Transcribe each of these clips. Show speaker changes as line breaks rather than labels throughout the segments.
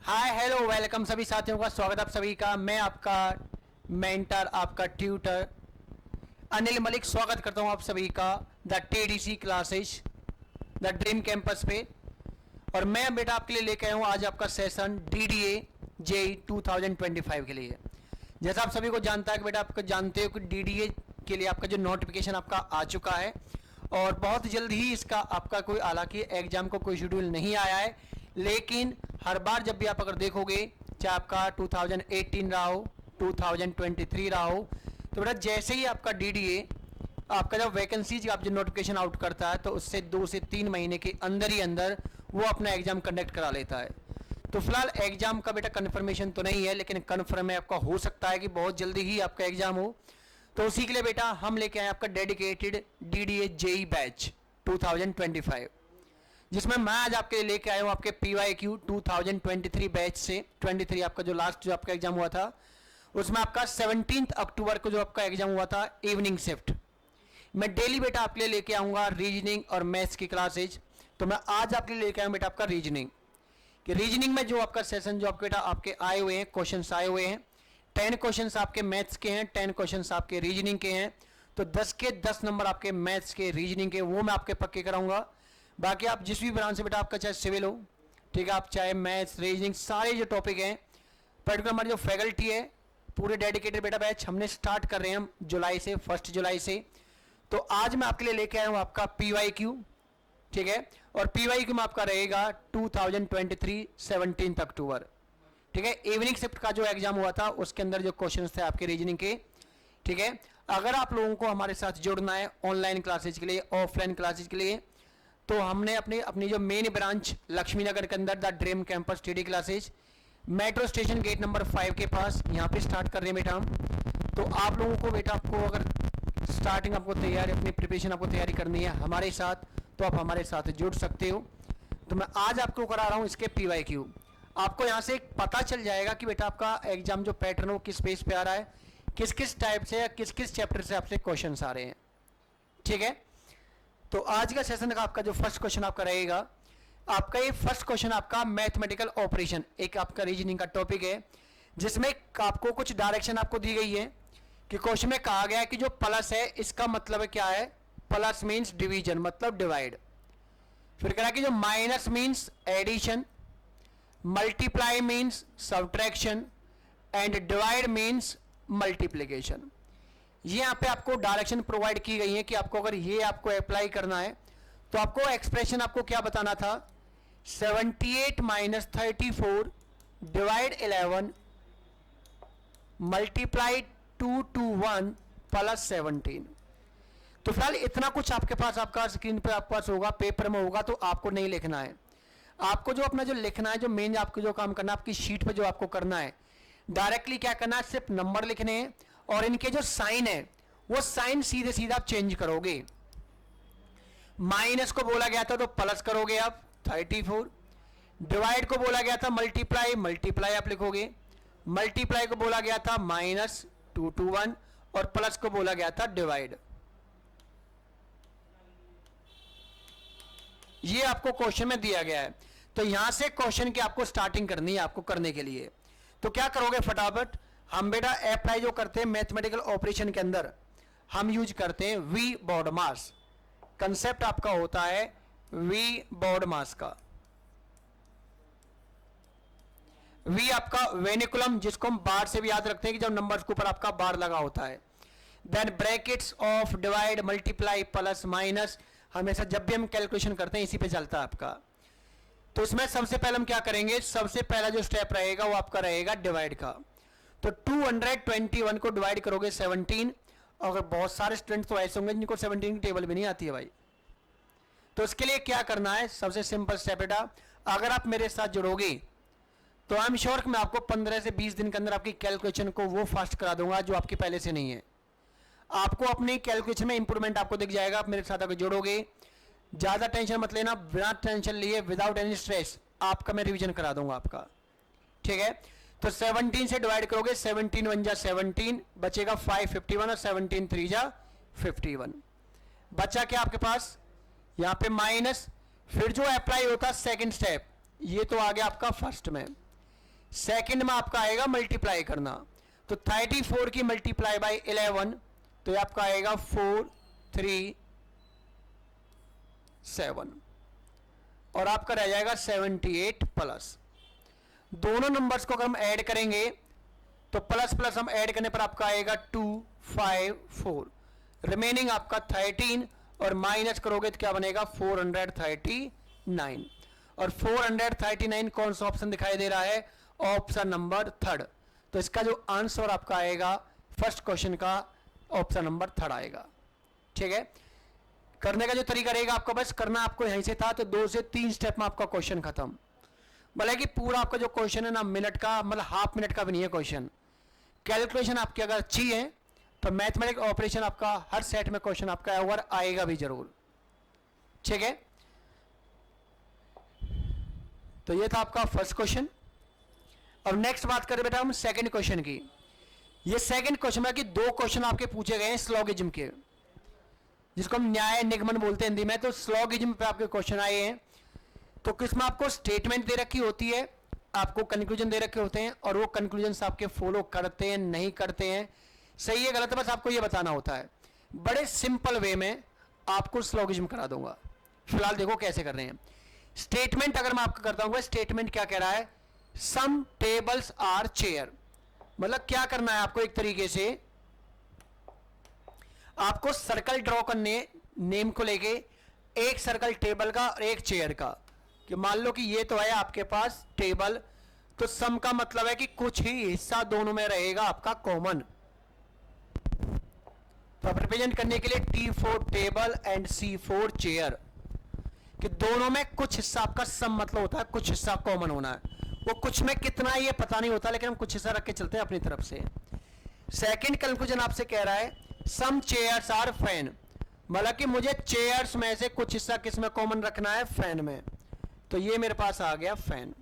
Hi hello welcome सभी साथियों का स्वागत आप सभी का। मैं आपका मेंटर आपका ट्यूटर अनिल मलिक स्वागत करता हूं आप सभी का the TDC classes the dream campus पे। और मैं बेटा आपके लिए लेके आया हूं आज आपका सेशन डीडीए जेई 2025 के लिए। जैसा आप सभी को जानता है कि बेटा आपको जानते हो कि डीडीए के लिए आपका जो नोटिफिकेशन आपका आ चुका है और बहुत जल्द ही इसका आपका कोई हालांकि एग्जाम को कोई शेड्यूल नहीं आया है, लेकिन हर बार जब भी आप अगर देखोगे चाहे आपका 2018 रहा हो 2023 रहा हो, तो बेटा जैसे ही आपका डीडीए आपका जब वैकेंसीज आप जो नोटिफिकेशन आउट करता है तो उससे 2 से 3 महीने के अंदर ही अंदर वो अपना एग्जाम कंडक्ट करा लेता है। तो फिलहाल एग्जाम का बेटा कन्फर्मेशन तो नहीं है, लेकिन कन्फर्म है आपका हो सकता है कि बहुत जल्दी ही आपका एग्जाम हो। तो उसी के लिए बेटा हम लेके आए आपका डेडिकेटेड डीडीए जेई बैच 2025, जिसमें मैं आज आपके लिए लेके आया हूँ आपके PYQ 2023 बैच से 23 आपका जो लास्ट जो आपका एग्जाम हुआ था उसमें आपका 17 अक्टूबर को जो आपका एग्जाम हुआ था इवनिंग शिफ्ट। मैं डेली बेटा आपके लिए लेके आऊँगा रीजनिंग और मैथ्स की क्लासेज। तो मैं आज आपके लिए लेके आया बेटा आपका रीजनिंग कि रीजनिंग में जो आपका सेशन जो आपके बेटा आपके आए हुए हैं क्वेश्चंस आए हुए हैं 10 क्वेश्चंस आपके मैथ्स के हैं, 10 क्वेश्चंस आपके रीजनिंग के हैं। तो 10 के 10 नंबर आपके मैथ्स के रीजनिंग के वो मैं आपके पक्के कराऊंगा। बाकी आप जिस भी ब्रांच से बेटा आपका चाहे सिविल हो, ठीक है, आप चाहे मैथ्स रीजनिंग सारे जो टॉपिक हैं, पर्टिकुलर हमारी जो फैकल्टी है पूरे डेडिकेटेड बेटा बैच हमने स्टार्ट कर रहे हैं हम जुलाई से 1 जुलाई से। तो आज मैं आपके लिए लेके आया हूँ आपका PYQ, ठीक है, और PYQ में आपका रहेगा 2023 17 अक्टूबर, ठीक है। इवनिंग शिफ्ट का जो एग्जाम हुआ था उसके अंदर जो क्वेश्चंस थे आपके रीजनिंग के, ठीक है। अगर आप लोगों को हमारे साथ जुड़ना है ऑनलाइन क्लासेज के लिए ऑफलाइन क्लासेज के लिए, तो हमने अपनी जो मेन ब्रांच लक्ष्मी नगर के अंदर the dream campus TD classes metro station gate number 5 के पास यहाँ पे स्टार्ट कर रहे हैं बेटा हम। तो आप लोगों को बेटा आपको अगर स्टार्टिंग आपको तैयारी अपनी प्रिपरेशन आपको तैयारी करनी है हमारे साथ, तो आप हमारे साथ जुड़ सकते हो। तो मैं आज आपको करा रहा हूँ इसके PYQ। आपको यहाँ से पता चल जाएगा कि बेटा आपका एग्जाम जो पैटर्न हो किस बेस पे आ रहा है, किस किस टाइप से या किस किस चैप्टर से आपसे क्वेश्चन आ रहे हैं, ठीक है। तो आज का सेशन का आपका जो फर्स्ट क्वेश्चन आपका रहेगा, आपका ये फर्स्ट क्वेश्चन आपका मैथमेटिकल ऑपरेशन एक आपका रीजनिंग का टॉपिक है, जिसमें आपको कुछ डायरेक्शन आपको दी गई है कि क्वेश्चन में कहा गया है कि जो प्लस है इसका मतलब क्या है, प्लस मीन्स डिवीजन मतलब डिवाइड। फिर कह रहा है कि जो minus means addition, multiply means subtraction and divide means multiplication. ये यहाँ पे आपको डायरेक्शन प्रोवाइड की गई है कि आपको अगर ये आपको अप्लाई करना है तो आपको एक्सप्रेशन आपको क्या बताना था, 78 minus 34 divide 11 multiply 2 to 1 plus 17। तो फिलहाल इतना कुछ आपके पास आपका स्क्रीन पे आपके पास होगा, पेपर में होगा, तो आपको नहीं लिखना है। आपको जो अपना जो लिखना है, जो मेन आपको जो काम करना है आपकी शीट पे जो आपको करना है, डायरेक्टली क्या करना है, सिर्फ नंबर लिखने हैं और इनके जो साइन है वो साइन सीधे सीधे आप चेंज करोगे। माइनस को बोला गया था तो प्लस करोगे आप 34, डिवाइड को बोला गया था मल्टीप्लाई, मल्टीप्लाई आप लिखोगे, मल्टीप्लाई को बोला गया था माइनस 2 to 1 और प्लस को बोला गया था डिवाइड। ये आपको क्वेश्चन में दिया गया है। तो यहां से क्वेश्चन की आपको स्टार्टिंग करनी है आपको करने के लिए। तो क्या करोगे फटाफट, हम बेटा अप्लाई जो करते हैं मैथमेटिकल ऑपरेशन के अंदर हम यूज करते हैं वी बॉड मास। कंसेप्ट आपका होता है वी बॉड मास का। वी आपका वेनिकुलम, जिसको हम बार से भी याद रखते हैं कि जब नंबर्स के ऊपर आपका बार लगा होता है। Then brackets of divide multiply plus minus, हमेशा जब भी हम कैलकुलेशन करते हैं इसी पे चलता है आपका। तो इसमें सबसे पहले हम क्या करेंगे, सबसे पहला जो स्टेप रहेगा वो आपका रहेगा डिवाइड का। तो 221 को डिवाइड करोगे 17। और बहुत सारे स्टूडेंट तो ऐसे होंगे जिनको 17 की टेबल भी नहीं आती है भाई। तो इसके लिए क्या करना है, सबसे सिंपल स्टेप बेटा, अगर आप मेरे साथ जुड़ोगे तो आई एम श्योर कि मैं आपको 15 से 20 दिन के अंदर आपकी कैलकुलेशन को वो फास्ट करा दूंगा जो आपकी पहले से नहीं है। आपको अपनी कैलकुलेशन में इंप्रूवमेंट आपको दिख जाएगा। आप मेरे साथ अगर जुड़ोगे, ज्यादा टेंशन मत लेना, बिना टेंशन लिए विदाउट एनी स्ट्रेस आपका मैं रिवीजन करा दूंगा आपका, ठीक है। तो 17 से डिवाइड करोगे, 17 1 जा 17, बचेगा 551 और 17 3 जा 51। बचा क्या आपके पास यहां पे माइनस, फिर जो अप्लाई होता सेकंड स्टेप, ये तो आ गया आपका फर्स्ट में। सेकंड में आपका आएगा मल्टीप्लाई करना, तो 34 की मल्टीप्लाई बाय 11, तो ये आपका आएगा 437 और आपका रह जाएगा 78 प्लस। दोनों नंबर्स को अगर हम ऐड करेंगे तो प्लस प्लस हम ऐड करने पर आपका आएगा 254, रिमेनिंग आपका 13 और माइनस करोगे तो क्या बनेगा 439, और 439 कौन सा ऑप्शन दिखाई दे रहा है, ऑप्शन नंबर थर्ड। तो इसका जो आंसर आपका आएगा फर्स्ट क्वेश्चन का ऑप्शन नंबर थर्ड आएगा। ठीक है, करने का जो तरीका रहेगा आपको बस करना आपको यहीं से था, तो 2 से 3 स्टेप में आपका क्वेश्चन खत्म। भले कि पूरा आपका जो क्वेश्चन है ना मिनट का, मतलब हाफ मिनट का भी नहीं है क्वेश्चन। कैलकुलेशन आपकी अगर अच्छी है तो मैथमेटिक ऑपरेशन आपका हर सेट में क्वेश्चन आपका ओवर आएगा भी जरूर। ठीक है, तो ये था आपका फर्स्ट क्वेश्चन। अब नेक्स्ट बात करें बेटा हम सेकंड क्वेश्चन की। ये सेकंड क्वेश्चन में कि 2 क्वेश्चन आपके पूछे गए हैं स्लॉगिज्म के, जिसको हम न्याय निगमन बोलते हैं हिंदी में। तो स्लॉगिज्म पे आपके क्वेश्चन आए हैं, तो किसमें आपको स्टेटमेंट दे रखी होती है, आपको कंक्लूजन दे रखे होते हैं, और वो कंक्लूजन आपके फॉलो करते हैं नहीं करते हैं, सही है गलत है, बस आपको ये बताना होता है। बड़े सिंपल वे में आपको स्लॉगिज्म करा दूंगा। फिलहाल देखो कैसे कर रहे हैं। स्टेटमेंट अगर मैं आपको करता हूं, स्टेटमेंट क्या कह रहा है, सम टेबल्स आर चेयर। मतलब क्या करना है आपको, एक तरीके से आपको सर्कल ड्रॉ करने नेम को लेके, एक सर्कल टेबल का और एक चेयर का, कि मान लो कि ये तो है आपके पास टेबल, तो सम का मतलब है कि कुछ ही हिस्सा दोनों में रहेगा आपका कॉमन। तो रिप्रेजेंट करने के लिए T4 table and C4 chair, कि दोनों में कुछ हिस्सा आपका सम मतलब होता है कुछ हिस्सा कॉमन होना है। वो कुछ में कितना है ये पता नहीं होता, लेकिन हम कुछ हिस्सा रख के चलते हैं अपनी तरफ से। सेकंड कंक्लूजन आपसे कह रहा है सम चेयर्स आर फैन, मतलब कि मुझे चेयर्स में से कुछ हिस्सा किस में कॉमन रखना है, फैन में। तो ये मेरे पास आ गया फैन,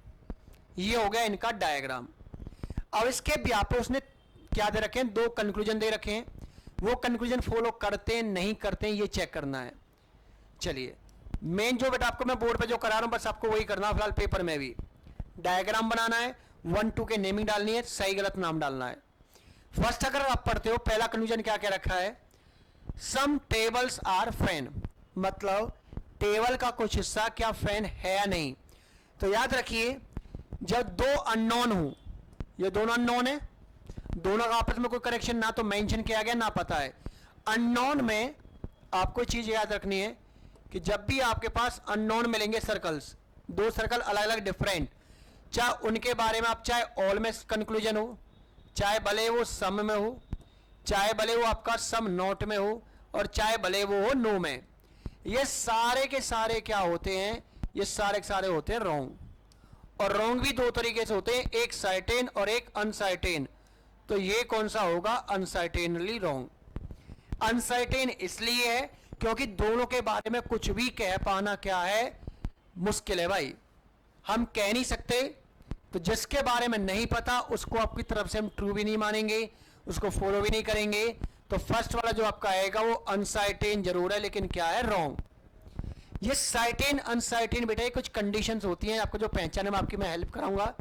ये हो गया इनका डायग्राम। अब इसके व्यापक उसने क्या दे रखे हैं, 2 कंक्लूजन दे रखे हैं, वो कंक्लूजन फॉलो करते हैं नहीं करते हैं ये चेक करना है। चलिए मेन जो बेटा आपको मैं बोर्ड पे जो करा रहा हूं बस आपको वही करना है। फिलहाल पेपर में भी डायग्राम बनाना है, 1 2 के नेमिंग डालनी है, सही गलत नाम डालना है। फर्स्ट अगर आप पढ़ते हो पहला कंक्लूजन क्या क्या रखा है, सम टेबल्स आर फैन, मतलब टेबल का कुछ हिस्सा क्या फैन है या नहीं। तो याद रखिए जब 2 अननोन हो, ये दोनों अननोन है, दोनों का आपस में कोई करेक्शन ना तो मेंशन किया गया ना पता है। अननोन में आपको चीज याद रखनी है कि जब भी आपके पास अननोन मिलेंगे सर्कल्स, 2 सर्कल अलग अलग डिफरेंट, चाहे उनके बारे में आप चाहे ऑल में कंक्लूजन हो, चाहे भले वो सम में हो, चाहे भले वो आपका सम नॉट में हो, और चाहे भले वो हो नो में, ये सारे के सारे क्या होते हैं, ये सारे के सारे होते हैं रॉन्ग। और रॉन्ग भी 2 तरीके से होते हैं, एक सर्टेन और एक अनसर्टेन। तो ये कौन सा होगा, अनसर्टेनली रॉन्ग। अनसर्टेन इसलिए है क्योंकि दोनों के बारे में कुछ भी कह पाना क्या है, मुश्किल है भाई, हम कह नहीं सकते। तो जिसके बारे में नहीं पता उसको आपकी तरफ से हम ट्रू भी नहीं मानेंगे, उसको फॉलो भी नहीं करेंगे। तो फर्स्ट वाला जो आपका आएगा वो अनसर्टेन जरूर है, लेकिन क्या है, रॉन्ग। ये सर्टेन अनसर्टेन बेटा ये कुछ कंडीशंस होती हैं, आपको जो पहचाने में आपकी मैं हेल्प कराऊंगा।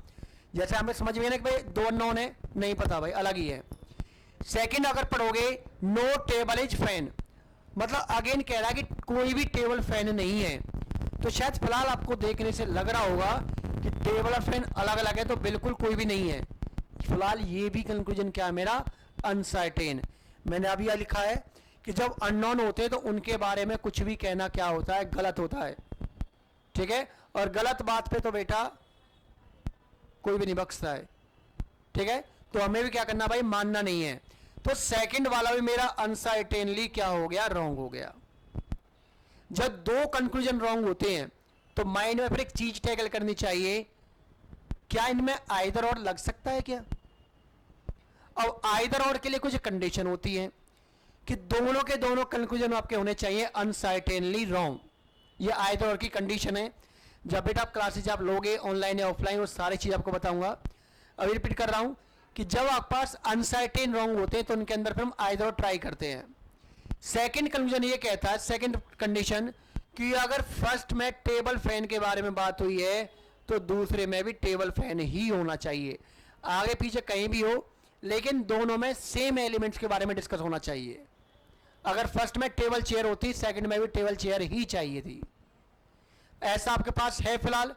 जैसे हमें समझ में ना कि भाई 2 अननोन है, नहीं पता भाई, अलग ही है। सेकंड अगर पढ़ोगे नो टेबल इज फैन, मतलब अगेन कह रहा है कि कोई भी टेबल फैन नहीं है। तो शायद फिलहाल आपको देखने से लग रहा होगा कि टेबल और फैन अलग अलग है, तो बिल्कुल कोई भी नहीं है। फिलहाल ये भी कंक्लूजन क्या है मेरा, अनसर्टेन। मैंने अभी यह लिखा है कि जब अननोन होते हैं तो उनके बारे में कुछ भी कहना क्या होता है, गलत होता है। ठीक है, और गलत बात पे तो बेटा कोई भी नहीं बख्शता है। ठीक है, तो हमें भी क्या करना भाई, मानना नहीं है। तो सेकंड वाला भी मेरा अनसर्टेनली क्या हो गया, रॉन्ग हो गया। जब 2 कंक्लूजन रॉन्ग होते हैं तो माइंड में फिर एक चीज टैकल करनी चाहिए, क्या इनमें आइदर और लग सकता है क्या। अब आइदर और के लिए कुछ कंडीशन होती है कि दोनों के दोनों कंक्लूजन आपके होने चाहिए अनसर्टेनली रॉन्ग। ये आइदर और की कंडीशन है। जब बेटा आप क्लासेज आप लोगे ऑनलाइन या ऑफलाइन, वो सारी चीज आपको बताऊंगा। अभी रिपीट कर रहा हूं कि जब आपके पास अनसर्टेन रॉन्ग होते हैं तो उनके अंदर फिर हम आइदर और ट्राई करते हैं। सेकंड कंक्लूजन ये कहता है, सेकंड कंडीशन, कि अगर फर्स्ट में टेबल फैन के बारे में बात हुई है तो दूसरे में भी टेबल फैन ही होना चाहिए। आगे पीछे कहीं भी हो, लेकिन दोनों में सेम एलिमेंट्स के बारे में डिस्कस होना चाहिए। अगर फर्स्ट में टेबल चेयर होती, सेकंड में भी टेबल चेयर ही चाहिए थी। ऐसा आपके पास है फिलहाल,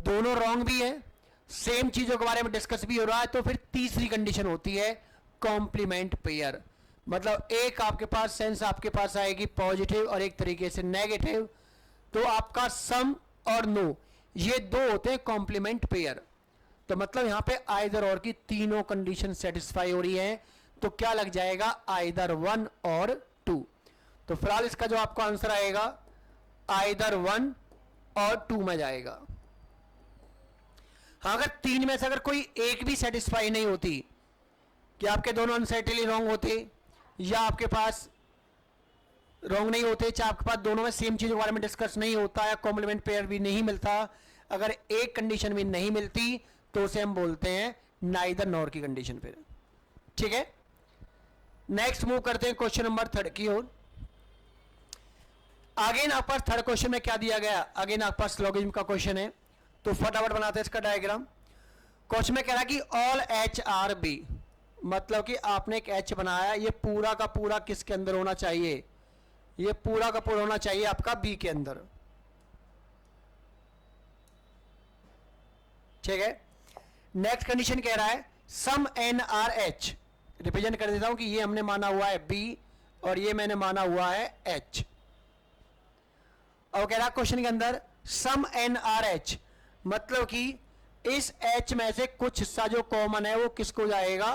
दोनों रॉन्ग भी है, सेम चीजों के बारे में डिस्कस भी हो रहा है, तो फिर तीसरी कंडीशन होती है कॉम्प्लीमेंट पेयर। मतलब एक आपके पास सेंस आपके पास आएगी पॉजिटिव और एक तरीके से नेगेटिव, तो आपका सम और नो ये दो होते हैं कॉम्प्लीमेंट पेयर। तो मतलब यहां पे आइदर और की तीनों कंडीशन सेटिस्फाई हो रही है, तो क्या लग जाएगा आइदर 1 और 2। तो फिलहाल इसका जो आपका आंसर आएगा आइदर 1 और 2 में जाएगा। हाँ, अगर तीन में से अगर कोई एक भी सेटिस्फाई नहीं होती कि आपके दोनों अनसर्टेनली रॉन्ग होते या आपके पास रॉन्ग नहीं होते, चाहे आपके पास दोनों में सेम चीजों के बारे में डिस्कस नहीं होता या कॉम्प्लीमेंट पेयर भी नहीं मिलता, अगर एक कंडीशन भी नहीं मिलती तो उसे हम बोलते हैं नाइदर नॉर की कंडीशन। फिर ठीक है, नेक्स्ट मूव करते हैं क्वेश्चन नंबर 3 की ओर। अगेन आपके पास थर्ड क्वेश्चन में क्या दिया गया, अगेन आपके पास लॉगिज्म का क्वेश्चन है, तो फटाफट बनाते हैं इसका डायग्राम। क्वेश्चन में कह रहा है कि ऑल एच आर बी, मतलब कि आपने एक एच बनाया, ये पूरा का पूरा किसके अंदर होना चाहिए, ये पूरा का पूरा होना चाहिए आपका बी के अंदर। ठीक है, नेक्स्ट कंडीशन कह रहा है सम एन आर एच, रिप्रेजेंट कर देता हूं कि ये हमने माना हुआ है बी और ये मैंने माना हुआ है एच। और कह रहा है क्वेश्चन के अंदर सम एन आर एच, मतलब कि इस एच में से कुछ हिस्सा जो कॉमन है वो किसको जाएगा,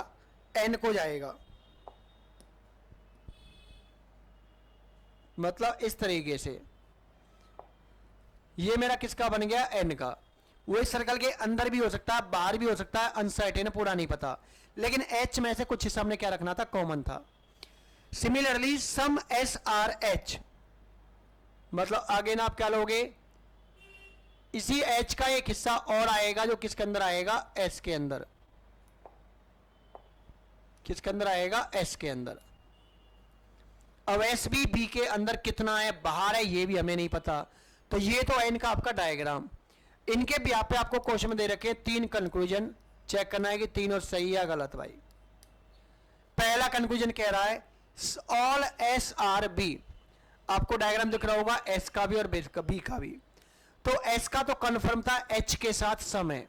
एन को जाएगा। मतलब इस तरीके से ये मेरा किसका बन गया, एन का। वो इस सर्कल के अंदर भी हो सकता है, बाहर भी हो सकता है, अनसर्टेन पूरा नहीं पता, लेकिन एच में से कुछ हिस्सा हमने क्या रखना था, कॉमन था। सिमिलरली सम एस आर एच, मतलब आगे ना आप क्या लोगे, इसी एच का एक हिस्सा और आएगा जो किसके अंदर आएगा, एस के अंदर। किसके अंदर आएगा, एस के अंदर। अब एस भी बी के अंदर कितना है, बाहर है, ये भी हमें नहीं पता। तो ये तो है इनका आपका डायग्राम। इनके भी आप पे आपको क्वेश्चन में दे रखे 3 कंक्लूजन, चेक करना है कि तीनों सही या गलत। भाई पहला कंक्लूजन कह रहा है ऑल एस आर बी, आपको डायग्राम दिख रहा होगा एस का भी और बी का भी। तो एस का तो कंफर्म था एच के साथ सम है,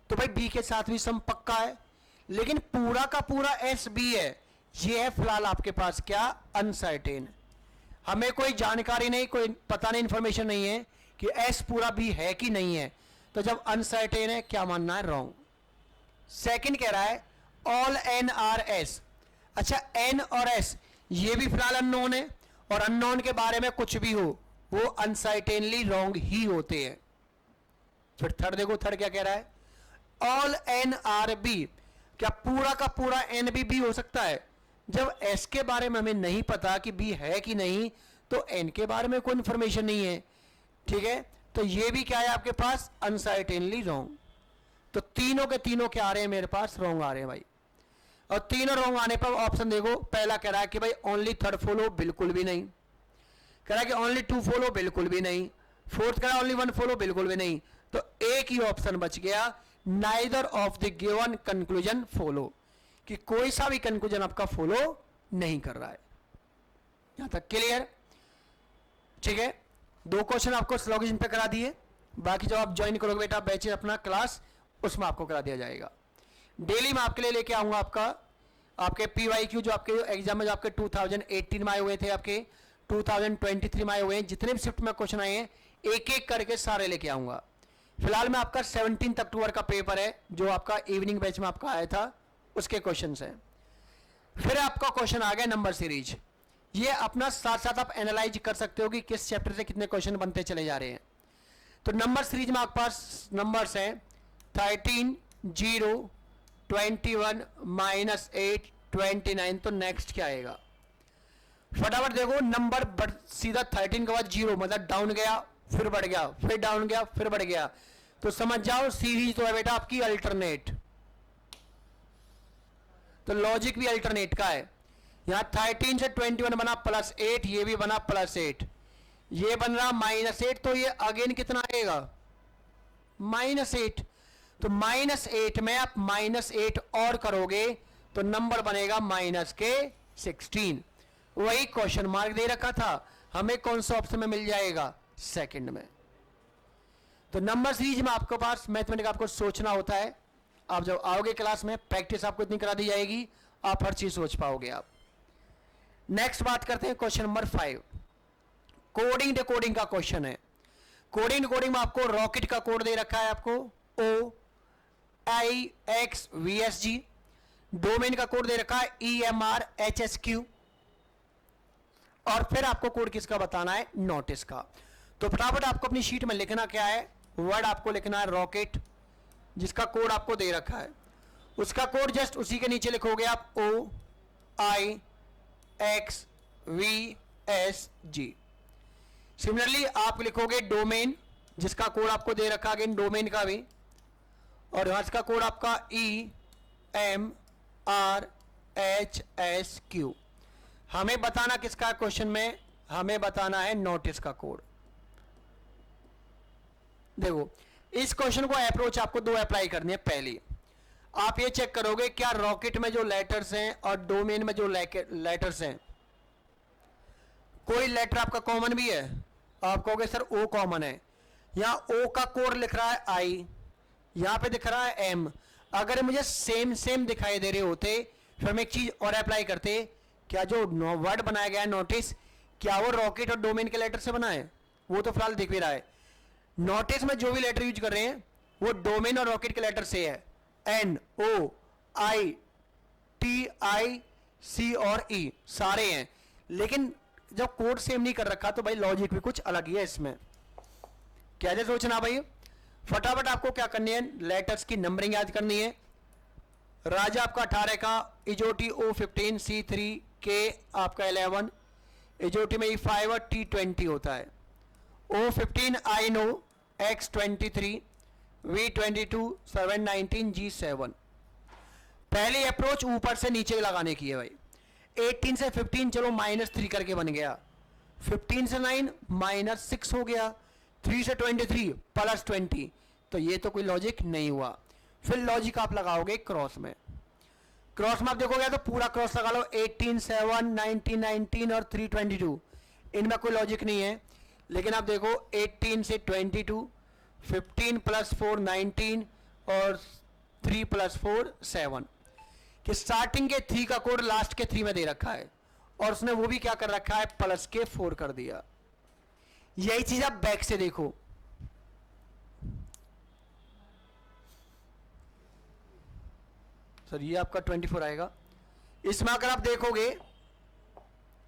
तो भाई बी के साथ भी सम पक्का है, लेकिन पूरा का पूरा एस बी है, ये है फिलहाल आपके पास क्या, अनसर्टेन। हमें कोई जानकारी नहीं, कोई पता नहीं, इंफॉर्मेशन नहीं है कि एस पूरा बी है कि नहीं है। तो जब अनसर्टेन है क्या मानना है, रॉन्ग। सेकंड कह रहा है ऑल एन आर एस, अच्छा एन और एस ये भी फिलहाल अननोन है, और अननोन के बारे में कुछ भी हो वो अनसर्टेनली रॉन्ग ही होते हैं। फिर थर्ड देखो, थर्ड क्या कह रहा है, ऑल एन आर बी, क्या पूरा का पूरा एन भी हो सकता है। जब एस के बारे में हमें नहीं पता कि बी है कि नहीं, तो एन के बारे में कोई इंफॉर्मेशन नहीं है। ठीक है, तो ये भी क्या है आपके पास, अनसर्टेनली रॉन्ग। तो तीनों के तीनों क्या आ रहे हैं मेरे पास, रॉन्ग आ रहे हैं भाई। और तीनों रॉन्ग आने पर ऑप्शन देखो, पहला कह रहा है कि भाई ओनली थर्ड फॉलो, बिल्कुल भी नहीं। कह रहा है कि ओनली 2 फॉलो, बिल्कुल भी नहीं। फोर्थ कह रहा है ओनली 1 फॉलो, बिल्कुल भी नहीं। तो एक ही ऑप्शन बच गया, neither of the given conclusion follow, कि कोई सा भी कंक्लूजन आपका फॉलो नहीं कर रहा है। यहां तक क्लियर। ठीक है, 2 क्वेश्चन आपको स्लोगिज्म पे करा दिए, बाकी जब आप ज्वाइन करोगे बेटा बैचेज अपना क्लास, उसमें आपको करा दिया जाएगा। डेली मैं आपके लिए लेके आऊंगा आपके PYQ जो आपके एग्जाम में जो आपके 2018 में आए हुए थे, आपके 2023 में आए हुए हैं, जितने भी शिफ्ट में क्वेश्चन आए हैं एक एक करके सारे लेके आऊंगा। फिलहाल में आपका 17 अक्टूबर का पेपर है जो आपका इवनिंग बैच में आपका आया था, उसके क्वेश्चन है। फिर आपका क्वेश्चन आ गया नंबर सीरीज, ये अपना साथ साथ आप एनालाइज कर सकते हो कि किस चैप्टर से कितने क्वेश्चन बनते चले जा रहे हैं। तो नंबर सीरीज में आपके पास नंबर्स हैं 13, 0, 21, -8, 29। तो नेक्स्ट क्या आएगा, फटाफट देखो। नंबर सीधा 13 के बाद 0, मतलब डाउन गया फिर बढ़ गया, फिर डाउन गया फिर बढ़ गया, तो समझ जाओ सीरीज तो है बेटा आपकी अल्टरनेट। तो लॉजिक भी अल्टरनेट का है। यहां 13 से 21 बना +8, ये भी बना +8, ये बन रहा -8, तो ये अगेन कितना आएगा, -8, तो -8 में आप -8 और करोगे तो नंबर बनेगा -16। वही क्वेश्चन मार्क दे रखा था, हमें कौन सा ऑप्शन में मिल जाएगा, सेकंड में। तो नंबर सीरीज में आपके पास मैथमेटिक्स आपको सोचना होता है। आप जब आओगे क्लास में प्रैक्टिस आपको इतनी करा दी जाएगी, आप हर चीज सोच पाओगे आप। नेक्स्ट बात करते हैं क्वेश्चन नंबर 5, कोडिंग डिकोडिंग का क्वेश्चन है। कोडिंग डिकोडिंग में आपको रॉकेट का कोड दे रखा है, आपको OIXVSG। डोमेन का कोड दे रखा है EMRHSQ, और फिर आपको कोड किसका बताना है, नोटिस का। तो फटाफट आपको अपनी शीट में लिखना क्या है, वर्ड आपको लिखना है रॉकेट, जिसका कोड आपको दे रखा है। उसका कोड जस्ट उसी के नीचे लिखोगे आप OIXVSG। सिमिलरली आप लिखोगे डोमेन, जिसका कोड आपको दे रखा है डोमेन का भी, और यहां का कोड आपका EMRHSQ। हमें बताना किसका क्वेश्चन में, हमें बताना है नोटिस का कोड। देखो इस क्वेश्चन को अप्रोच आपको दो अप्लाई करनी है। पहली आप ये चेक करोगे क्या रॉकेट में जो लेटर्स हैं और डोमेन में जो लेटर्स हैं, कोई लेटर आपका कॉमन भी है। आप कहोगे सर ओ कॉमन है, यहां ओ का कोड लिख रहा है आई, यहां पे दिख रहा है एम। अगर मुझे सेम दिखाई दे रहे होते फिर हम एक चीज और अप्लाई करते, क्या जो वर्ड बनाया गया है नोटिस, क्या वो रॉकेट और डोमेन के लेटर से बना है, वो तो फिलहाल दिख भी रहा है। नोटिस में जो भी लेटर यूज कर रहे हैं वो डोमेन और रॉकेट के लेटर से है, NOITIC और E सारे हैं। लेकिन जब कोड सेम नहीं कर रखा तो भाई लॉजिक भी कुछ अलग ही है इसमें। कैसे सोचना भाई, फटाफट आपको क्या करनी है, लेटर्स की नंबरिंग याद करनी है। राजा आपका 18 का, इजोटी O15, C3 के आपका 11, इजोटी में E5 और T20 होता है। O15 I no, X23, V22, 719, G7। पहली अप्रोच ऊपर से नीचे लगाने की है भाई। 18 से 15 चलो -3 करके बन गया, 15 से 9 -6 हो गया, 3 से 23 +20। तो ये तो कोई लॉजिक नहीं हुआ। फिर लॉजिक आप लगाओगे क्रॉस में। क्रॉस में आप देखोगे तो पूरा क्रॉस लगा लो, 18, 7, 19, 19 और 322। इनमें कोई लॉजिक नहीं है। लेकिन आप देखो 18 से 22, 15 + 4 19 और 3 + 4 7, कि स्टार्टिंग के 3 का कोड लास्ट के 3 में दे रखा है, और उसने वो भी क्या कर रखा है, प्लस के 4 कर दिया। यही चीज आप बैक से देखो, सर ये आपका 24 आएगा। इसमें अगर आप देखोगे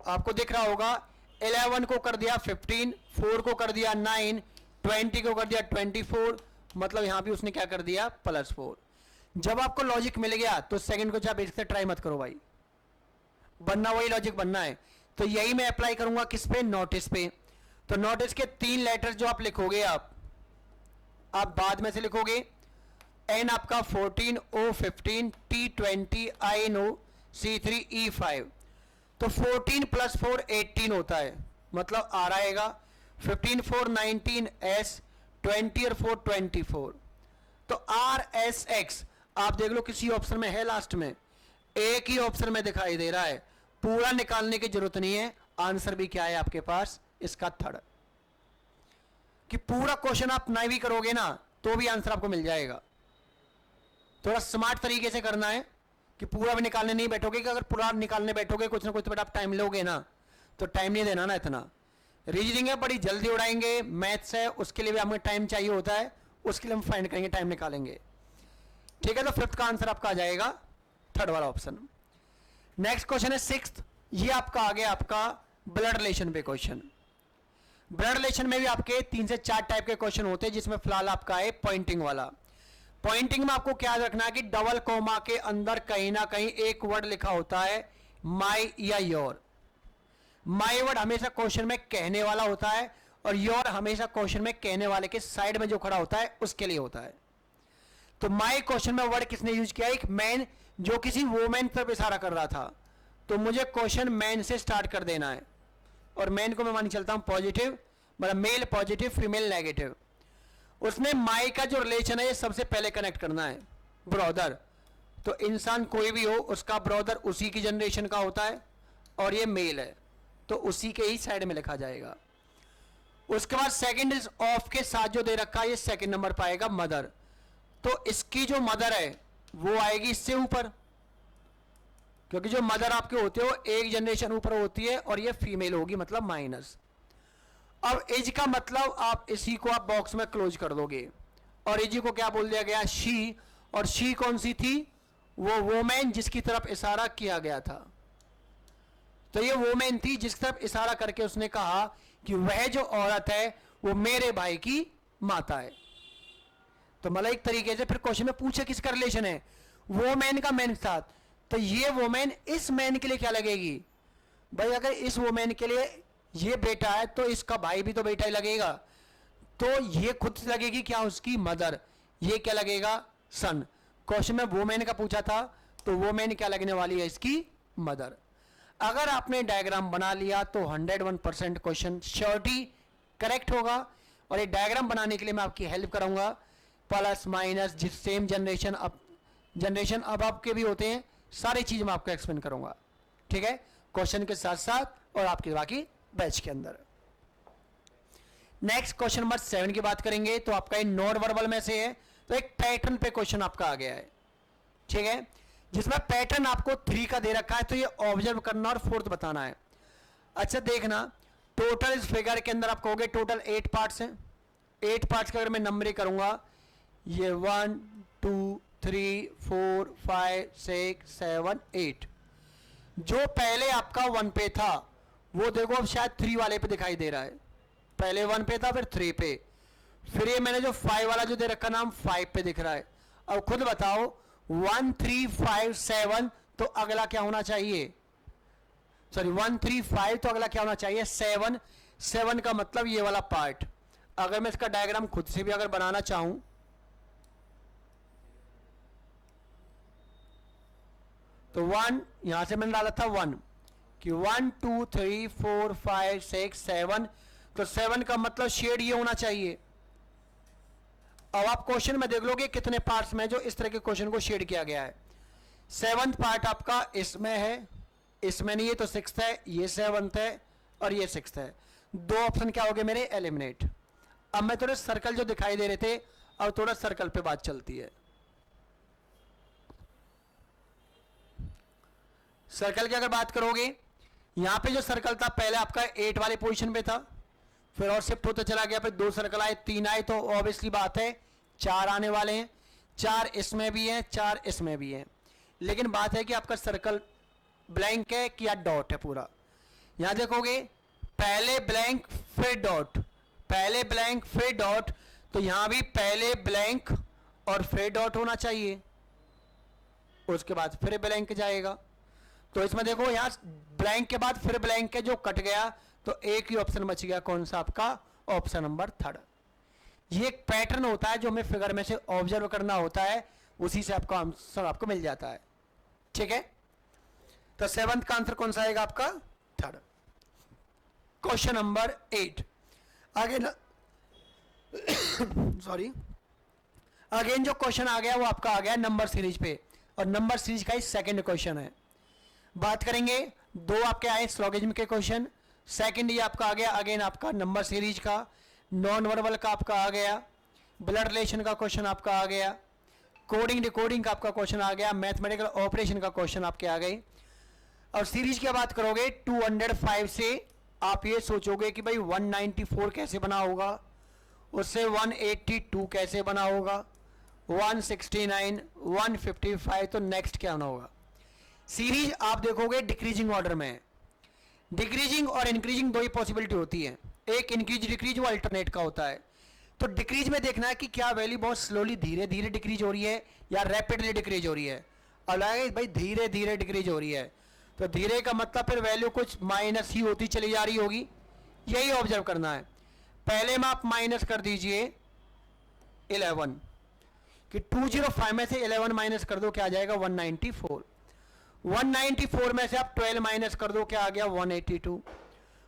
आपको दिख रहा होगा 11 को कर दिया 15, 4 को कर दिया 9, 20 को कर दिया 24, मतलब यहां भी उसने क्या कर दिया, +4। जब आपको लॉजिक मिल गया तो सेकंड को चाहे इससे ट्राई मत करो भाई, बनना वही लॉजिक बनना है। तो यही मैं अप्लाई करूंगा किस पे, नोटिस पे। तो नोटिस के 3 लेटर्स जो आप लिखोगे, आप बाद में से लिखोगे। N आपका 14, O15, T20, I no, C3, E5। तो 14 + 4 18 होता है, मतलब R आएगा। 15 4 19 S, 20 और 4 24। तो RSX आप देख लो किसी ऑप्शन में है, लास्ट में एक ही ऑप्शन में दिखाई दे रहा है। पूरा निकालने की जरूरत नहीं है, आंसर भी क्या है आपके पास, इसका थर्ड। कि पूरा क्वेश्चन आप नहीं भी करोगे ना तो भी आंसर आपको मिल जाएगा। थोड़ा स्मार्ट तरीके से करना है कि पूरा भी निकालने नहीं बैठोगे, कि अगर पूरा निकालने बैठोगे कुछ ना कुछ तो बेटा आप टाइम लोगे ना, तो टाइम नहीं देना ना इतना। रीजनिंग है बड़ी जल्दी उड़ाएंगे, मैथ्स है उसके लिए भी हमें टाइम चाहिए होता है, उसके लिए हम फाइंड करेंगे, टाइम निकालेंगे। ठीक है, तो 5th का आंसर आपका आ जाएगा थर्ड वाला ऑप्शन। नेक्स्ट क्वेश्चन है 6th। ये आपका आ गया आपका ब्लड रिलेशन पे क्वेश्चन। ब्लड रिलेशन में भी आपके 3 से 4 टाइप के क्वेश्चन होते हैं, जिसमें फिलहाल आपका है पॉइंटिंग वाला। पॉइंटिंग में आपको क्या रखना है कि डबल कोमा के अंदर कहीं ना कहीं एक वर्ड लिखा होता है माई या योर। माई वर्ड हमेशा क्वेश्चन में कहने वाला होता है, और योर हमेशा क्वेश्चन में कहने वाले के साइड में जो खड़ा होता है उसके लिए होता है। तो माई क्वेश्चन में वर्ड किसने यूज किया, एक मैन जो किसी वोमेन पर इशारा कर रहा था। तो मुझे क्वेश्चन मैन से स्टार्ट कर देना है, और मैन को मैं मान चलता हूं पॉजिटिव, मतलब मेल पॉजिटिव फीमेल नेगेटिव। उसने माई का जो रिलेशन है ये सबसे पहले कनेक्ट करना है, ब्रदर। तो इंसान कोई भी हो उसका ब्रदर उसी की जनरेशन का होता है और ये मेल है तो उसी के ही साइड में लिखा जाएगा। उसके बाद सेकंड इज ऑफ के साथ जो दे रखा है ये सेकंड नंबर पाएगा मदर, तो इसकी जो मदर है वो आएगी इससे ऊपर, क्योंकि जो मदर आपके होते हो एक जनरेशन ऊपर होती है और ये फीमेल होगी मतलब माइनस। अब एज का मतलब आप इसी को आप बॉक्स में क्लोज कर दोगे और एज को क्या बोल दिया गया, शी। और शी कौन सी थी, वो वोमेन जिसकी तरफ इशारा किया गया था। तो ये वोमेन थी जिसकी तरफ इशारा करके उसने कहा कि वह जो औरत है वो मेरे भाई की माता है। तो मतलब एक तरीके से फिर क्वेश्चन में पूछे किसका रिलेशन है, वोमेन का मैन के साथ। तो ये वोमेन इस मैन के लिए क्या लगेगी भाई, अगर इस वोमेन के लिए ये बेटा है तो इसका भाई भी तो बेटा ही लगेगा, तो ये खुद से लगेगी क्या, उसकी मदर। ये क्या लगेगा, सन। क्वेश्चन में वोमेन का पूछा था तो वोमेन क्या लगने वाली है, इसकी मदर। अगर आपने डायग्राम बना लिया तो 101% क्वेश्चन श्योरिटी करेक्ट होगा। और ये डायग्राम बनाने के लिए मैं आपकी हेल्प करूंगा, प्लस माइनस जिस सेम जनरेशन अब आपके भी होते हैं, सारी चीज मैं आपको एक्सप्लेन करूंगा, ठीक है, क्वेश्चन के साथ साथ और आपके बाकी बैच के अंदर। नेक्स्ट क्वेश्चन नंबर 7 की बात करेंगे तो आपका नॉन वर्बल में से है, तो एक पैटर्न पे क्वेश्चन आपका आ गया है, ठीक है, जिसमें पैटर्न आपको 3 का दे रखा है, तो ये ऑब्जर्व करना और 4th बताना है। अच्छा देखना, टोटल इस फिगर के अंदर आप कहोगे टोटल 8 पार्ट्स हैं। 8 पार्ट्स का अगर मैं नंबर करूंगा, ये 1 2 3 4 5 6 7 8, जो पहले आपका 1 पे था वो देखो अब शायद 3 वाले पे दिखाई दे रहा है। पहले 1 पे था फिर 3 पे, फिर ये मैंने जो 5 वाला जो दे रखा नाम 5 पे दिख रहा है। अब खुद बताओ 1 3 5 7, तो अगला क्या होना चाहिए, सॉरी 1 3 5, तो अगला क्या होना चाहिए 7। 7 का मतलब ये वाला पार्ट। अगर मैं इसका डायग्राम खुद से भी अगर बनाना चाहूं तो 1 यहां से मैंने डाला था 1 कि 1 2 3 4 5 6 7, तो 7 का मतलब शेड ये होना चाहिए। अब आप क्वेश्चन में देख लोगे कितने पार्ट्स में जो इस तरह के क्वेश्चन को शेड किया गया है। 7th पार्ट आपका इसमें है, इसमें नहीं है तो 6th है, ये 7th है और ये 6th है। 2 ऑप्शन क्या हो गए मेरे, एलिमिनेट। अब मैं थोड़े सर्कल जो दिखाई दे रहे थे, अब थोड़ा सर्कल पे बात चलती है। सर्कल की अगर बात करोगे, यहां पे जो सर्कल था पहले आपका 8 वाले पोजीशन पे था, फिर और शिफ्ट होता चला गया, फिर 2 सर्कल आए, 3 आए, तो ऑब्वियसली बात है 4 आने वाले हैं। 4 इसमें भी है, 4 इसमें भी है। लेकिन बात है कि आपका सर्कल ब्लैंक है कि या डॉट है पूरा। यहां देखोगे पहले ब्लैंक फिर डॉट, पहले ब्लैंक फिर डॉट, तो यहां भी पहले ब्लैंक और फिर डॉट होना चाहिए, उसके बाद फिर ब्लैंक जाएगा। तो इसमें देखो यहां ब्लैंक के बाद फिर ब्लैंक है जो कट गया, तो एक ही ऑप्शन बच गया, कौन सा आपका, ऑप्शन नंबर 3rd। ये एक पैटर्न होता है जो हमें फिगर में से ऑब्जर्व करना होता है, उसी से आपका आंसर आपको मिल जाता है, ठीक है। तो 7th का आंसर कौन सा आएगा आपका, 3rd। क्वेश्चन नंबर 8 आगे सॉरी अगेन जो क्वेश्चन आ गया वो आपका आ गया नंबर सीरीज पे, और नंबर सीरीज का ही सेकंड क्वेश्चन है। बात करेंगे 2 आपके आए स्लॉगिज्म के क्वेश्चन, सेकंड ये आपका आ गया अगेन आपका नंबर सीरीज का, नॉन वर्बल का आपका आ गया, ब्लड रिलेशन का क्वेश्चन आपका आ गया, कोडिंग डिकोडिंग का आपका क्वेश्चन आ गया, मैथमेटिकल ऑपरेशन का क्वेश्चन आपके आ गए। और सीरीज की बात करोगे 205 से आप ये सोचोगे कि भाई 194 कैसे बना होगा, उससे 182 कैसे बना होगा, 169 155, तो नेक्स्ट क्या होना होगा। सीरीज आप देखोगे डिक्रीजिंग ऑर्डर में, डिक्रीजिंग और इंक्रीजिंग 2 ही पॉसिबिलिटी होती है, एक इंक्रीज डिक्रीज वो अल्टरनेट का होता है। तो डिक्रीज में देखना है कि क्या वैल्यू बहुत स्लोली धीरे धीरे डिक्रीज हो रही है या रैपिडली डिक्रीज हो रही है। अब लगे भाई धीरे धीरे डिक्रीज हो रही है, तो धीरे का मतलब फिर वैल्यू कुछ माइनस ही होती चली जा रही होगी, यही ऑब्जर्व करना है। पहले में आप माइनस कर दीजिए 11 कि 205 में से 11 माइनस कर दो क्या आ जाएगा 194, 194 में से आप 12 माइनस कर दो क्या आ गया 182,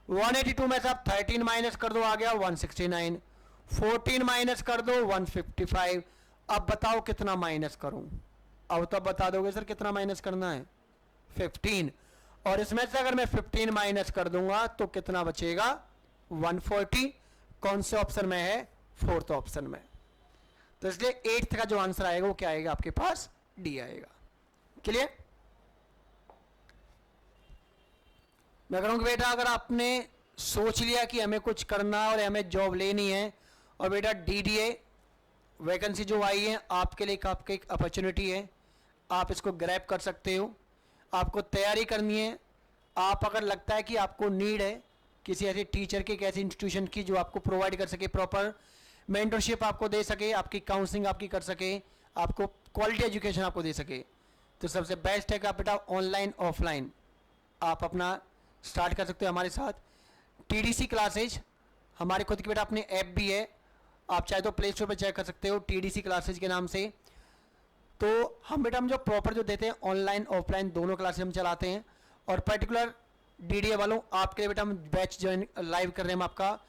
182 में से आप 13 माइनस कर दो आ गया 169, 14 माइनस कर दो 155। अब बताओ कितना माइनस करूं? अब तो बता दोगे सर कितना माइनस करना है? 15। और इसमें से अगर मैं 15 माइनस कर दूंगा तो कितना बचेगा? 140। कौन से ऑप्शन में है? फोर्थ ऑप्शन में। तो इसलिए 8th का जो आंसर आएगा वो क्या आएगा आपके पास? डी आएगा। क्लियर? मैं कहूँगा बेटा अगर आपने सोच लिया कि हमें कुछ करना है और हमें जॉब लेनी है, और बेटा डीडीए वैकेंसी जो आई है आपके लिए आपकी एक अपॉर्चुनिटी है, आप इसको ग्रैब कर सकते हो। आपको तैयारी करनी है। आप अगर लगता है कि आपको नीड है किसी ऐसे टीचर की, ऐसी इंस्टीट्यूशन की जो आपको प्रोवाइड कर सके, प्रॉपर मेंटरशिप आपको दे सके, आपकी काउंसलिंग आपकी कर सके, आपको क्वालिटी एजुकेशन आपको दे सके, तो सबसे बेस्ट है कि आप बेटा ऑनलाइन ऑफलाइन आप अपना स्टार्ट कर सकते हो हमारे साथ। टीडीसी क्लासेज हमारे खुद की बेटा अपनी ऐप भी है, आप चाहे तो प्ले स्टोर पर चेक कर सकते हो टीडीसी क्लासेज के नाम से। तो हम बेटा हम जो प्रॉपर जो देते हैं ऑनलाइन ऑफलाइन दोनों क्लासेज हम चलाते हैं। और पर्टिकुलर डीडीए वालों आपके लिए बेटा हम बैच ज्वाइन लाइव कर रहे हैं हम आपका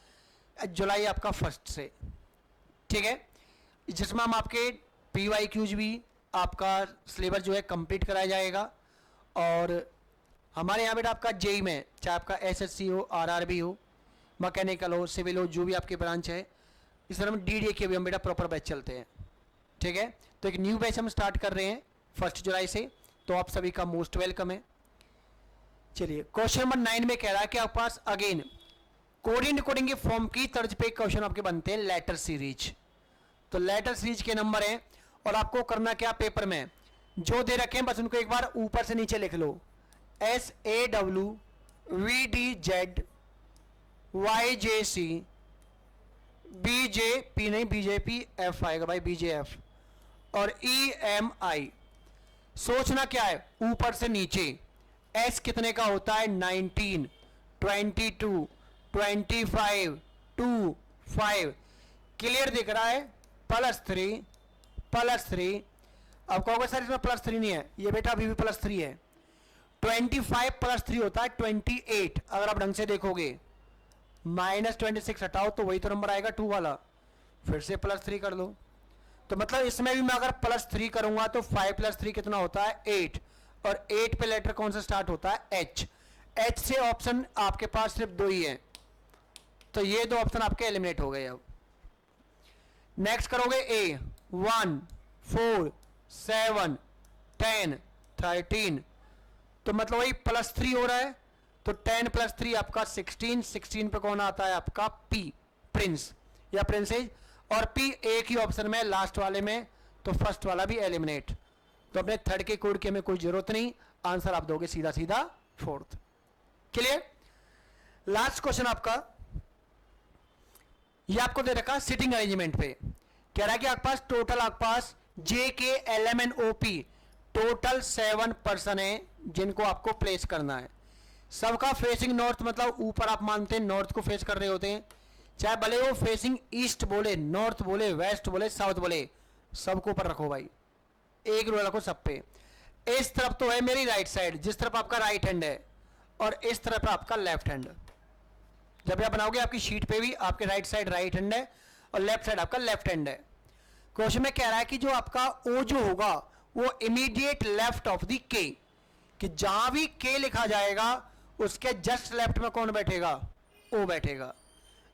जुलाई आपका 1 से, ठीक है, जिसमें हम आपके PYQs भी आपका सिलेबस जो है कंप्लीट कराया जाएगा। और हमारे यहाँ बेटा आपका जेई में चाहे आपका SSC हो, RRB हो, मैकेनिकल हो, सिविल हो, जो भी आपकी ब्रांच है, इस तरह हम डीडीए के भी हम बेटा प्रॉपर बैच चलते हैं, ठीक है। तो एक न्यू बैच हम स्टार्ट कर रहे हैं 1 जुलाई से, तो आप सभी का मोस्ट वेलकम है। चलिए क्वेश्चन नंबर 9 में कह रहा है कि आपके पास अगेन कोडिंग कोडिंग के फॉर्म की तर्ज पे क्वेश्चन आपके बनते हैं लेटर सीरीज। तो लेटर सीरीज के नंबर हैं और आपको करना क्या, पेपर में जो दे रखे हैं बस उनको एक बार ऊपर से नीचे लिख लो। SAWVDZ YJC BJP नहीं BJP F आएगा भाई, BJF और EMI। सोचना क्या है, ऊपर से नीचे। S कितने का होता है? 19, 22, 25, 2, 5। क्लियर दिख रहा है? +3 +3। अब कहोगे सर इसमें +3 नहीं है, ये बेटा अभी भी +3 है। 25 +3 होता है 28। अगर आप ढंग से देखोगे -26 हटाओ तो वही तो नंबर आएगा 2 वाला, फिर से +3 कर लो। तो मतलब इसमें भी मैं अगर +3 करूंगा तो 5 + 3 कितना होता है? 8। और 8 पे लेटर कौन सा स्टार्ट होता है? H। H से ऑप्शन आपके पास सिर्फ 2 ही है, तो ये 2 ऑप्शन आपके एलिमिनेट हो गए। अब नेक्स्ट करोगे A 1 4 7 10 13, तो मतलब वही +3 हो रहा है, तो 10 + 3 आपका 16। 16 पे कौन आता है? आपका P, प्रिंस या प्रिंसेज। और P एक ही ऑप्शन में लास्ट वाले में, तो फर्स्ट वाला भी एलिमिनेट। तो अपने थर्ड के कोड की हमें कोई जरूरत नहीं, आंसर आप दोगे सीधा सीधा 4th। क्लियर? लास्ट क्वेश्चन आपका ये आपको दे रखा सिटिंग अरेंजमेंट पे, कह रहा है कि आपके पास टोटल आपके पास JKLMNOP टोटल 7 पर्सन है जिनको आपको प्लेस करना है। सबका फेसिंग नॉर्थ, मतलब ऊपर आप मानते हैं नॉर्थ को फेस कर रहे होते हैं, चाहे भले वो फेसिंग ईस्ट बोले, नॉर्थ बोले, वेस्ट बोले, साउथ बोले, सबको ऊपर रखो भाई, एक रूल रखो सब पे। इस तरफ तो है मेरी राइट साइड, जिस तरफ आपका राइट हैंड है, और इस तरफ आपका लेफ्ट हैंड। जब आप बनाओगे आपकी शीट पे भी आपके राइट साइड राइट हैंड है और लेफ्ट साइड आपका लेफ्ट हैंड है। क्वेश्चन में कह रहा है कि जो आपका O जो होगा वो immediate left of the K, कि जहां भी K लिखा जाएगा उसके जस्ट लेफ्ट में कौन बैठेगा? O बैठेगा।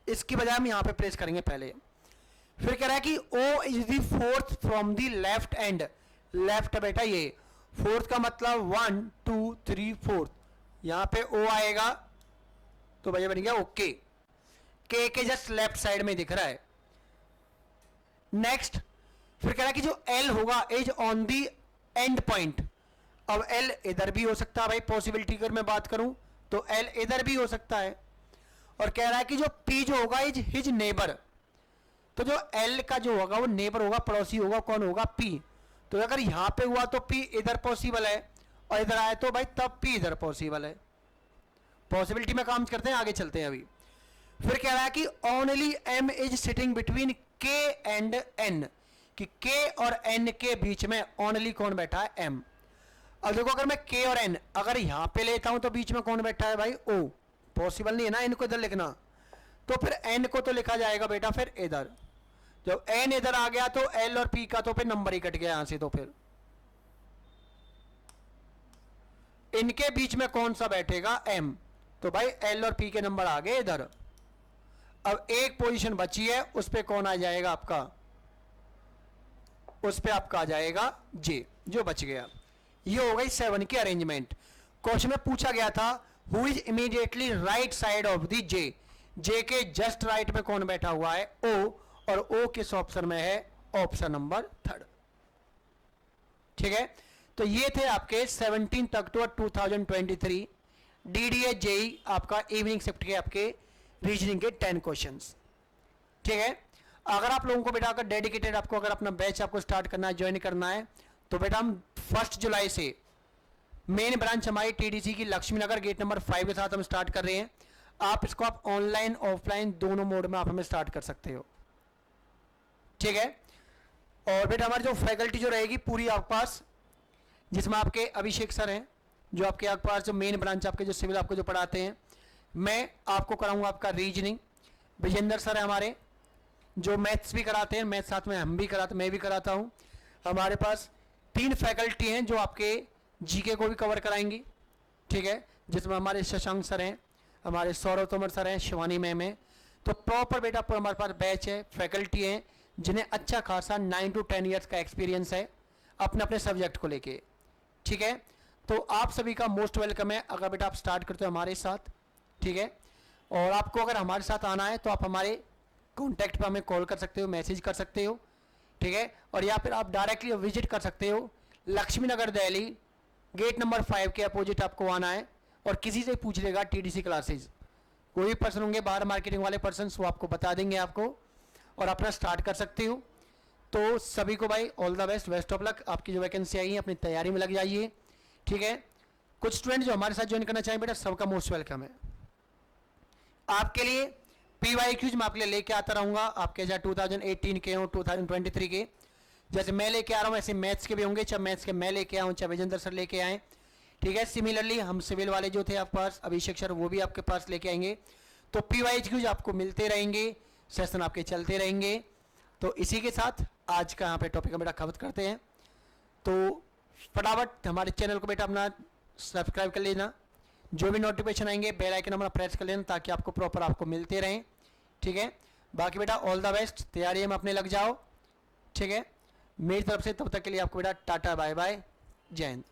इसकी बजाय हम यहां पे प्लेस करेंगे पहले। फिर कह रहा है कि O is the 4th from the left and. Left बेटा ये 4th का मतलब 1 2 3 4, यहां पे O आएगा तो भैया बन गया ओके। K के जस्ट लेफ्ट साइड में दिख रहा है। नेक्स्ट फिर कह रहा है कि जो L होगा is on the and point. अब L इधर भी हो सकता है भाई, पॉसिबिलिटी अगर मैं बात करूं तो L इधर भी हो सकता है। और कह रहा है कि जो P जो होगा इज हिज नेबर, तो जो L का जो होगा वो नेबर होगा, पड़ोसी होगा, कौन होगा? P। तो अगर यहां पे हुआ तो P इधर पॉसिबल है, और इधर आए तो भाई तब P इधर पॉसिबल है। पॉसिबिलिटी में काम करते हैं, आगे चलते हैं अभी। फिर कह रहा है कि only M is sitting between K and N, कि K और N के बीच में ओनली कौन बैठा है? M। अब देखो अगर मैं K और N अगर यहां पे लेता हूं तो बीच में कौन बैठा है भाई? O। पॉसिबल नहीं है ना इनको इधर लिखना, तो फिर एन को तो लिखा जाएगा बेटा फिर इधर, जब एन इधर आ गया तो एल और पी का तो फिर नंबर ही कट गया यहां से, तो फिर इनके बीच में कौन सा बैठेगा, एम, तो भाई एल और पी के नंबर आ गए इधर। अब एक पोजीशन बची है, उस पे कौन आ जाएगा आपका, उस पे आपका आ जाएगा जे, जो बच गया। ये हो गई 7 की अरेंजमेंट। क्वेश्चन में पूछा गया था who is immediately right side of the J, J के जस्ट राइट में कौन बैठा हुआ है, ओ, और ओ किस ऑप्शन में है, ऑप्शन नंबर 3। ठीक है, तो ये थे आपके 17 अक्टूबर 2023 डीडीए जेई आपका इवनिंग शिफ्ट के आपके रीजनिंग के 10 क्वेश्चंस। ठीक है, अगर आप लोगों को बेटा अगर डेडिकेटेड आपको अगर अपना बैच आपको स्टार्ट करना है, ज्वाइन करना है, तो बेटा हम 1 जुलाई से मेन ब्रांच हमारी टीडीसी की लक्ष्मी नगर गेट नंबर 5 के साथ हम स्टार्ट कर रहे हैं। आप इसको आप ऑनलाइन ऑफलाइन दोनों मोड में आप हमें स्टार्ट कर सकते हो। ठीक है, और बेटा हमारी जो फैकल्टी जो रहेगी पूरी आपके पास, जिसमें आपके अभिषेक सर हैं जो आपके पास जो मेन ब्रांच आपके जो सिविल आपको जो पढ़ाते हैं, मैं आपको कराऊंगा आपका रीजनिंग। विजेंद्र सर है हमारे जो मैथ्स भी कराते हैं, मैथ्स साथ में हम भी कराते, मैं भी कराता हूं। हमारे पास 3 फैकल्टी हैं जो आपके जीके को भी कवर कराएंगी। ठीक है, जिसमें हमारे शशांक सर हैं, हमारे सौरव तोमर सर हैं, शिवानी मैम है। तो प्रॉपर बेटा पर हमारे पास बैच है, फैकल्टी हैं जिन्हें अच्छा खासा 9 to 10 ईयर्स का एक्सपीरियंस है अपने अपने सब्जेक्ट को लेके। ठीक है, तो आप सभी का मोस्ट वेलकम है अगर बेटा आप स्टार्ट करते हो हमारे साथ। ठीक है, और आपको अगर हमारे साथ आना है तो आप हमारे कॉन्टैक्ट पर हमें कॉल कर सकते हो, मैसेज कर सकते हो। ठीक है, और या फिर आप डायरेक्टली विजिट कर सकते हो लक्ष्मी नगर दिल्ली गेट नंबर 5 के अपोजिट आपको आना है, और किसी से पूछ लेगा टीडीसी क्लासेज, कोई भी पर्सन होंगे बाहर मार्केटिंग वाले पर्सन, वो आपको बता देंगे आपको, और अपना स्टार्ट कर सकते हो। तो सभी को भाई all the best, best of luck. आपकी जो वैकेंसी आई है अपनी तैयारी में लग जाइए। ठीक है, कुछ स्टूडेंट जो हमारे साथ ज्वाइन करना चाहें बेटा सबका मोस्ट वेलकम है। आपके लिए PYQs मैं आपके लिए लेके आता रहूंगा, आपके चाहे 2018 के हो 2023 के, जैसे मैं लेके आ रहा हूँ ऐसे मैथ्स के भी होंगे, चाहे मैथ्स के मैं लेके आऊँ चाहे विजेंद्र सर लेके आए। ठीक है, सिमिलरली हम सिविल वाले जो थे आपके पास अभिषेक सर वो भी आपके पास लेके आएंगे। तो PYQs आपको मिलते रहेंगे, सेशन आपके चलते रहेंगे। तो इसी के साथ आज का यहाँ पे टॉपिक का बेटा खत्म करते हैं। तो फटाफट हमारे चैनल को बेटा अपना सब्सक्राइब कर लेना, जो भी नोटिफिकेशन आएंगे बेल आइकन अपना प्रेस कर लेना ताकि आपको प्रॉपर आपको मिलते रहें। ठीक है, बाकी बेटा ऑल द बेस्ट, तैयारी में अपने लग जाओ। ठीक है, मेरी तरफ से तब तक के लिए आपको बेटा टाटा बाय बाय, जय हिंद।